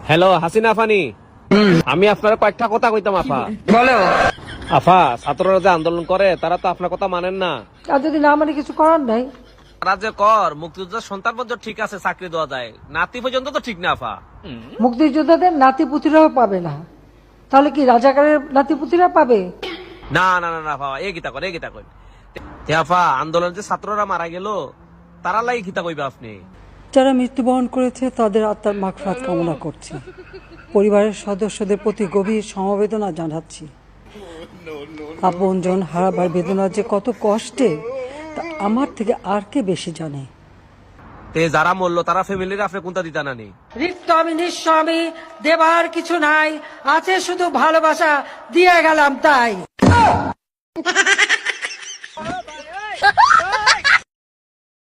Hello Hasina আফানি, আমি আপনার কয়েকটা কথা কইতাম আফা। বলো। আফা, ছাত্ররা যে আন্দোলন করে তারা তো আপনার কথা মানেন না। আর যদি না মানে কিছু করার নাই। তারা যে কর মুক্তিযোদ্ধার সন্তান পর্যন্ত ঠিক আছে, চাকরি দেওয়া যায়, নাতি পর্যন্ত তো ঠিক না আফা। মুক্তিযোদ্ধাদের নাতিপুতিরাও পাবে না, তাহলে কি রাজাকারের নাতিপুতিরা পাবে? না না না না আফা, এ গীতা কর, এ গীতা কর। তে আফা, আন্দোলন যে ছাত্ররা মারা গেল তারা লাই গীতা কইবে আপনি। যারা মৃত্যুবরণ করেছে তাদের আত্মার মাগফিরাত কামনা করছি। পরিবারের সদস্যদের প্রতি গভীর সমবেদনা জানাচ্ছি। আপনজন হারাবার বেদনা যে কত কষ্টে তা আমার থেকে আর কে বেশি জানে। তে যারা মরলো তারা ফ্যামিলির আপনি কোনটা দিতা না নি? রিক্ত আমি নিঃস্ব, আমি দেবার কিছু নাই, আছে শুধু ভালোবাসা, দিয়ে গেলাম তাই।